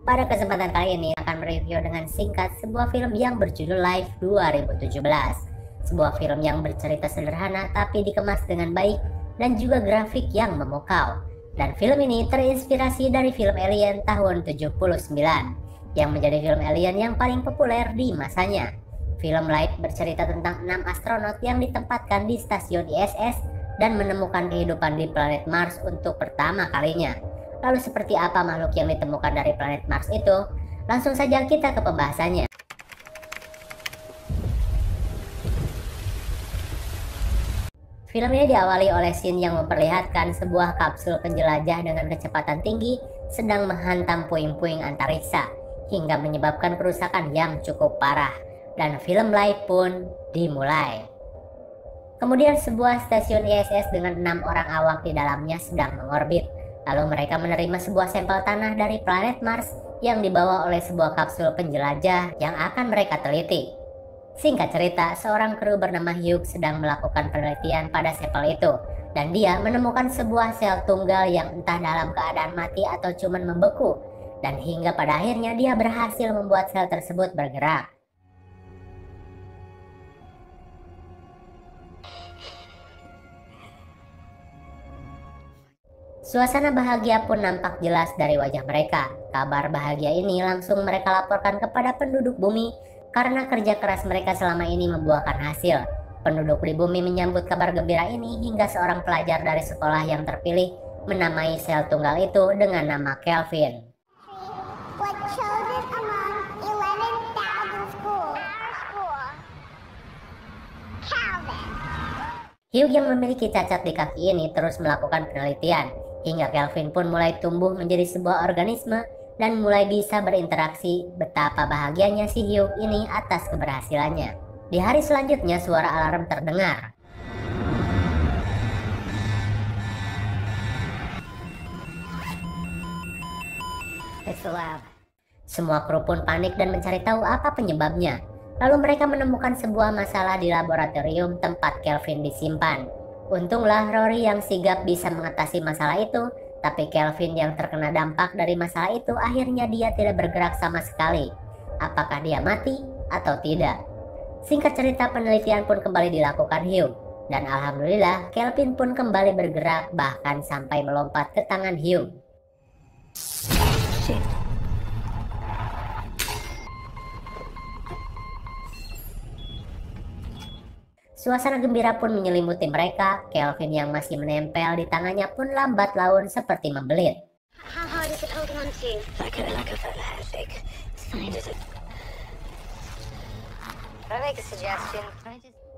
Pada kesempatan kali ini akan mereview dengan singkat sebuah film yang berjudul Life 2017. Sebuah film yang bercerita sederhana tapi dikemas dengan baik dan juga grafik yang memukau. Dan film ini terinspirasi dari film Alien tahun 79 yang menjadi film alien yang paling populer di masanya. Film Life bercerita tentang 6 astronot yang ditempatkan di stasiun ISS dan menemukan kehidupan di planet Mars untuk pertama kalinya. Lalu seperti apa makhluk yang ditemukan dari planet Mars itu? Langsung saja kita ke pembahasannya. Film ini diawali oleh scene yang memperlihatkan sebuah kapsul penjelajah dengan kecepatan tinggi sedang menghantam puing-puing antariksa hingga menyebabkan kerusakan yang cukup parah. Dan film Life pun dimulai. Kemudian sebuah stasiun ISS dengan 6 orang awak di dalamnya sedang mengorbit. Lalu mereka menerima sebuah sampel tanah dari planet Mars yang dibawa oleh sebuah kapsul penjelajah yang akan mereka teliti. Singkat cerita, seorang kru bernama Hugh sedang melakukan penelitian pada sampel itu, dan dia menemukan sebuah sel tunggal yang entah dalam keadaan mati atau cuman membeku, dan hingga pada akhirnya dia berhasil membuat sel tersebut bergerak. Suasana bahagia pun nampak jelas dari wajah mereka. Kabar bahagia ini langsung mereka laporkan kepada penduduk bumi karena kerja keras mereka selama ini membuahkan hasil. Penduduk di bumi menyambut kabar gembira ini hingga seorang pelajar dari sekolah yang terpilih menamai sel tunggal itu dengan nama Kelvin. Hugh yang memiliki cacat di kaki ini terus melakukan penelitian, hingga Kelvin pun mulai tumbuh menjadi sebuah organisme dan mulai bisa berinteraksi. Betapa bahagianya si Hugh ini atas keberhasilannya. Di hari selanjutnya suara alarm terdengar. Semua kru pun panik dan mencari tahu apa penyebabnya. Lalu mereka menemukan sebuah masalah di laboratorium tempat Kelvin disimpan. Untunglah Rory yang sigap bisa mengatasi masalah itu, tapi Kelvin yang terkena dampak dari masalah itu akhirnya dia tidak bergerak sama sekali. Apakah dia mati atau tidak? Singkat cerita, penelitian pun kembali dilakukan Hugh, dan alhamdulillah Kelvin pun kembali bergerak bahkan sampai melompat ke tangan Hugh. Suasana gembira pun menyelimuti mereka. Kelvin yang masih menempel di tangannya pun lambat laun seperti membelit.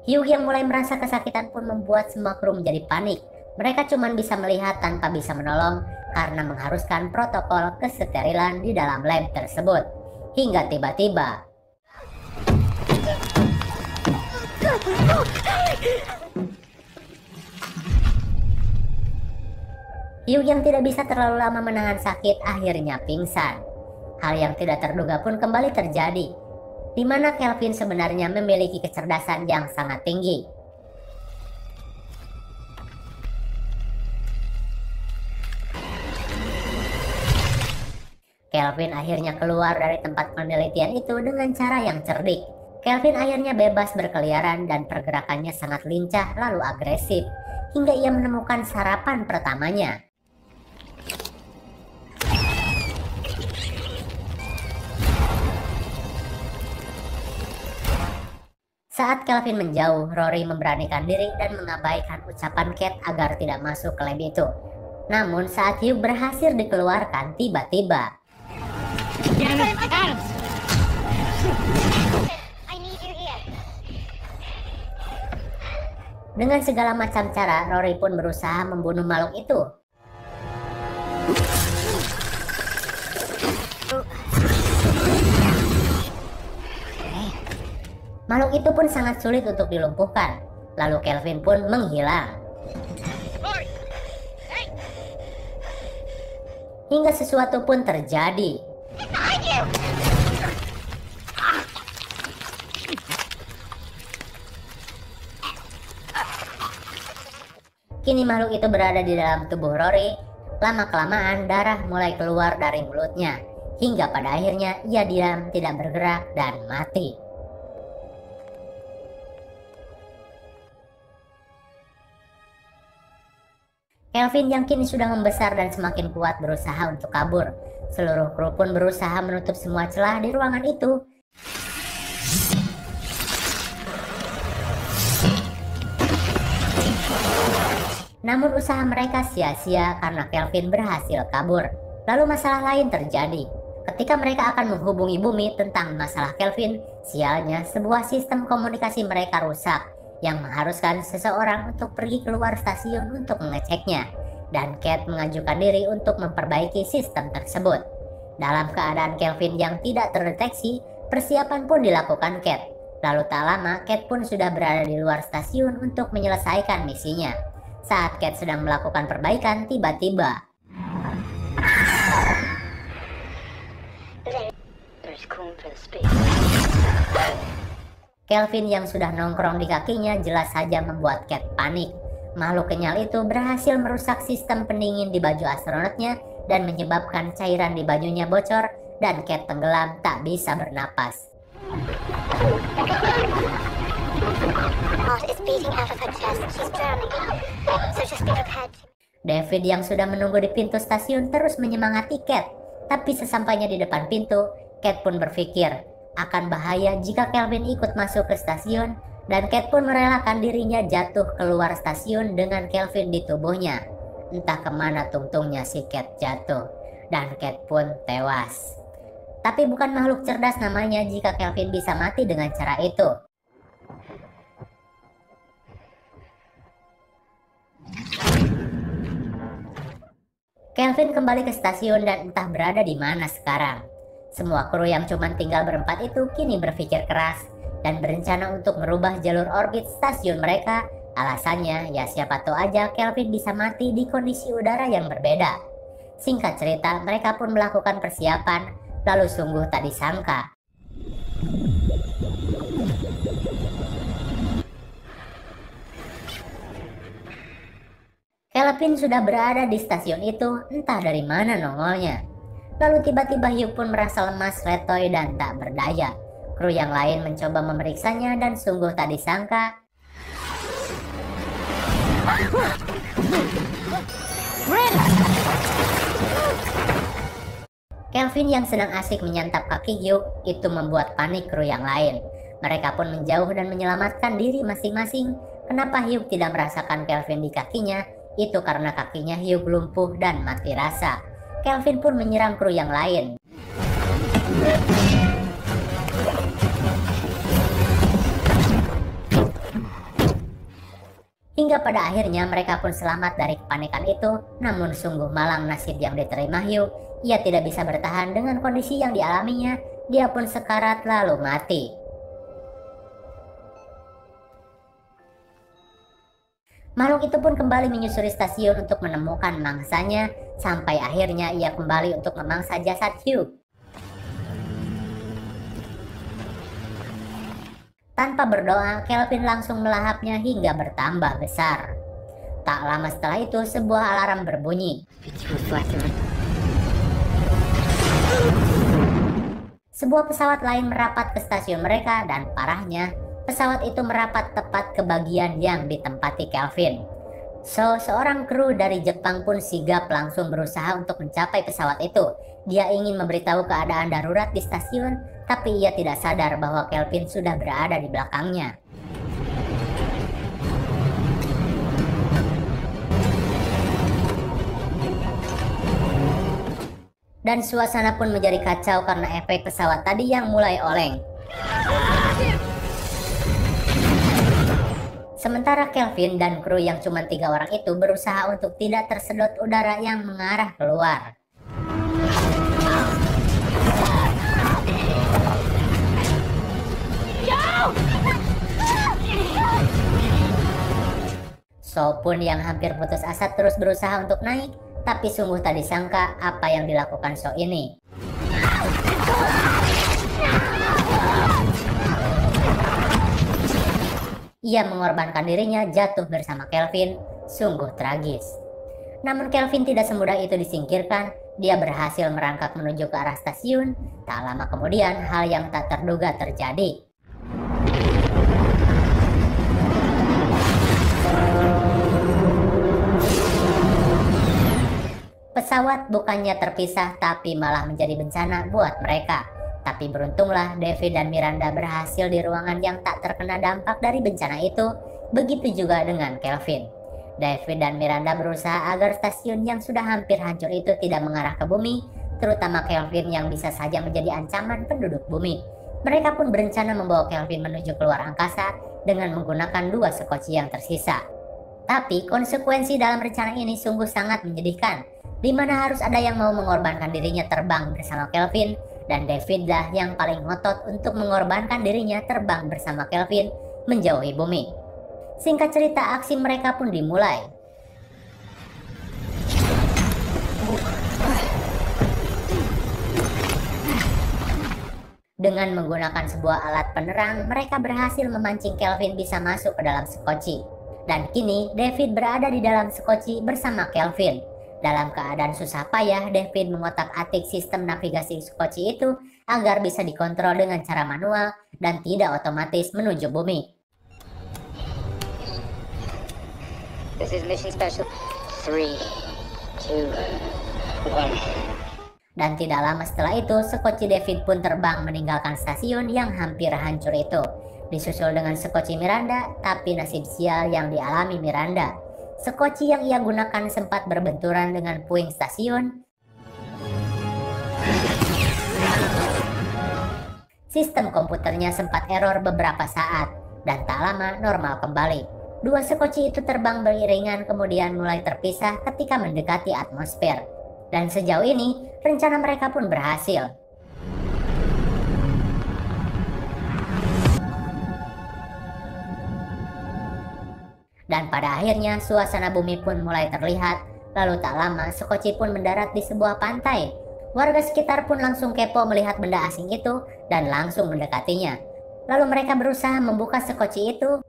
Hugh yang mulai merasa kesakitan pun membuat semua kru menjadi panik. Mereka cuma bisa melihat tanpa bisa menolong karena mengharuskan protokol kesterilan di dalam lab tersebut. Hingga tiba-tiba Hugh yang tidak bisa terlalu lama menahan sakit akhirnya pingsan. Hal yang tidak terduga pun kembali terjadi, di mana Kelvin sebenarnya memiliki kecerdasan yang sangat tinggi. Kelvin akhirnya keluar dari tempat penelitian itu dengan cara yang cerdik. Kelvin akhirnya bebas berkeliaran dan pergerakannya sangat lincah lalu agresif, hingga ia menemukan sarapan pertamanya. Saat Kelvin menjauh, Rory memberanikan diri dan mengabaikan ucapan Kate agar tidak masuk ke lab itu. Namun saat Hugh berhasil dikeluarkan, tiba-tiba dengan segala macam cara, Rory pun berusaha membunuh makhluk itu. Makhluk itu pun sangat sulit untuk dilumpuhkan. Lalu Kelvin pun menghilang. Hingga sesuatu pun terjadi. Kini makhluk itu berada di dalam tubuh Rory. Lama-kelamaan darah mulai keluar dari mulutnya, hingga pada akhirnya ia diam, tidak bergerak, dan mati. Kelvin yang kini sudah membesar dan semakin kuat berusaha untuk kabur. Seluruh kru pun berusaha menutup semua celah di ruangan itu. Namun usaha mereka sia-sia karena Kelvin berhasil kabur. Lalu masalah lain terjadi. Ketika mereka akan menghubungi bumi tentang masalah Kelvin, sialnya sebuah sistem komunikasi mereka rusak yang mengharuskan seseorang untuk pergi keluar stasiun untuk mengeceknya. Dan Kate mengajukan diri untuk memperbaiki sistem tersebut. Dalam keadaan Kelvin yang tidak terdeteksi, persiapan pun dilakukan Kate. Lalu tak lama, Kate pun sudah berada di luar stasiun untuk menyelesaikan misinya. Saat Kate sedang melakukan perbaikan, tiba-tiba Kelvin yang sudah nongkrong di kakinya jelas saja membuat Kate panik. Makhluk kenyal itu berhasil merusak sistem pendingin di baju astronotnya dan menyebabkan cairan di bajunya bocor dan Kate tenggelam tak bisa bernapas. David yang sudah menunggu di pintu stasiun terus menyemangati Kate. Tapi sesampainya di depan pintu, Kate pun berpikir akan bahaya jika Kelvin ikut masuk ke stasiun, dan Kate pun merelakan dirinya jatuh keluar stasiun dengan Kelvin di tubuhnya. Entah kemana tungtungnya si Kate jatuh, dan Kate pun tewas. Tapi bukan makhluk cerdas namanya jika Kelvin bisa mati dengan cara itu. Kelvin kembali ke stasiun dan entah berada di mana sekarang. Semua kru yang cuma tinggal berempat itu kini berpikir keras dan berencana untuk merubah jalur orbit stasiun mereka. Alasannya ya siapa tahu aja Kelvin bisa mati di kondisi udara yang berbeda. Singkat cerita, mereka pun melakukan persiapan, lalu sungguh tak disangka Kelvin sudah berada di stasiun itu, entah dari mana nongolnya. Lalu tiba-tiba Hugh pun merasa lemas, letoy, dan tak berdaya. Kru yang lain mencoba memeriksanya dan sungguh tak disangka Kelvin yang sedang asik menyantap kaki Hugh itu membuat panik kru yang lain. Mereka pun menjauh dan menyelamatkan diri masing-masing. Kenapa Hugh tidak merasakan Kelvin di kakinya? Itu karena kakinya Hugh lumpuh dan mati rasa. Kelvin pun menyerang kru yang lain. Hingga pada akhirnya mereka pun selamat dari kepanikan itu. Namun sungguh malang nasib yang diterima Hugh. Ia tidak bisa bertahan dengan kondisi yang dialaminya. Dia pun sekarat lalu mati. Makhluk itu pun kembali menyusuri stasiun untuk menemukan mangsanya, sampai akhirnya ia kembali untuk memangsa jasad Hugh. Tanpa berdoa, Kelvin langsung melahapnya hingga bertambah besar. Tak lama setelah itu, sebuah alarm berbunyi. Sebuah pesawat lain merapat ke stasiun mereka dan parahnya, pesawat itu merapat tepat ke bagian yang ditempati Kelvin. Seorang kru dari Jepang pun sigap langsung berusaha untuk mencapai pesawat itu. Dia ingin memberitahu keadaan darurat di stasiun, tapi ia tidak sadar bahwa Kelvin sudah berada di belakangnya. Dan suasana pun menjadi kacau karena efek pesawat tadi yang mulai oleng. Sementara Kelvin dan kru yang cuma 3 orang itu berusaha untuk tidak tersedot udara yang mengarah keluar. So pun yang hampir putus asa terus berusaha untuk naik, tapi sungguh tak disangka apa yang dilakukan So ini. Ia mengorbankan dirinya jatuh bersama Kelvin, sungguh tragis. Namun Kelvin tidak semudah itu disingkirkan. Dia berhasil merangkak menuju ke arah stasiun. Tak lama kemudian, hal yang tak terduga terjadi. Pesawat bukannya terpisah, tapi malah menjadi bencana buat mereka. Tapi beruntunglah David dan Miranda berhasil di ruangan yang tak terkena dampak dari bencana itu. Begitu juga dengan Kelvin. David dan Miranda berusaha agar stasiun yang sudah hampir hancur itu tidak mengarah ke bumi, terutama Kelvin yang bisa saja menjadi ancaman penduduk bumi. Mereka pun berencana membawa Kelvin menuju keluar angkasa dengan menggunakan 2 sekoci yang tersisa. Tapi konsekuensi dalam rencana ini sungguh sangat menyedihkan, di mana harus ada yang mau mengorbankan dirinya terbang bersama Kelvin, dan David lah yang paling ngotot untuk mengorbankan dirinya terbang bersama Kelvin menjauhi bumi. Singkat cerita, aksi mereka pun dimulai. Dengan menggunakan sebuah alat penerang, mereka berhasil memancing Kelvin bisa masuk ke dalam sekoci. Dan kini David berada di dalam sekoci bersama Kelvin. Dalam keadaan susah payah, David mengotak-atik sistem navigasi sekoci itu agar bisa dikontrol dengan cara manual dan tidak otomatis menuju bumi. This is mission special 3, 2, 1. Dan tidak lama setelah itu, sekoci David pun terbang meninggalkan stasiun yang hampir hancur itu. Disusul dengan sekoci Miranda, tapi nasib sial yang dialami Miranda. Sekoci yang ia gunakan sempat berbenturan dengan puing stasiun. Sistem komputernya sempat error beberapa saat, dan tak lama normal kembali. 2 sekoci itu terbang beriringan kemudian mulai terpisah ketika mendekati atmosfer. Dan sejauh ini, rencana mereka pun berhasil. Dan pada akhirnya suasana bumi pun mulai terlihat. Lalu tak lama sekoci pun mendarat di sebuah pantai. Warga sekitar pun langsung kepo melihat benda asing itu dan langsung mendekatinya. Lalu mereka berusaha membuka sekoci itu.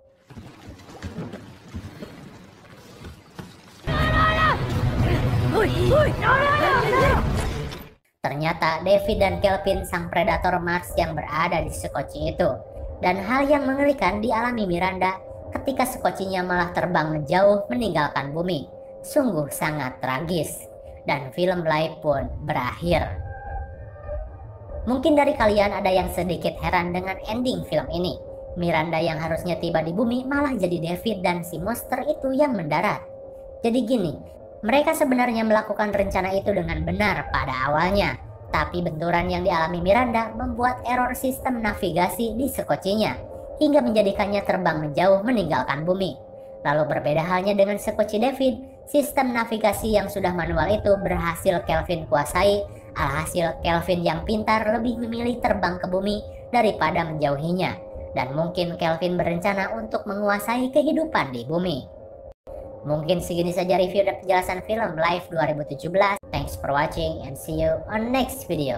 Ternyata David dan Kelvin sang predator Mars yang berada di sekoci itu. Dan hal yang mengerikan dialami Miranda ketika sekocinya malah terbang menjauh meninggalkan bumi. Sungguh sangat tragis. Dan film Life pun berakhir. Mungkin dari kalian ada yang sedikit heran dengan ending film ini. Miranda yang harusnya tiba di bumi malah jadi David dan si monster itu yang mendarat. Jadi gini, mereka sebenarnya melakukan rencana itu dengan benar pada awalnya. Tapi benturan yang dialami Miranda membuat error sistem navigasi di sekocinya, hingga menjadikannya terbang menjauh meninggalkan bumi. Lalu berbeda halnya dengan sekoci David, sistem navigasi yang sudah manual itu berhasil Kelvin kuasai. Alhasil Kelvin yang pintar lebih memilih terbang ke bumi daripada menjauhinya. Dan mungkin Kelvin berencana untuk menguasai kehidupan di bumi. Mungkin segini saja review dan penjelasan film Life 2017. Thanks for watching and see you on next video.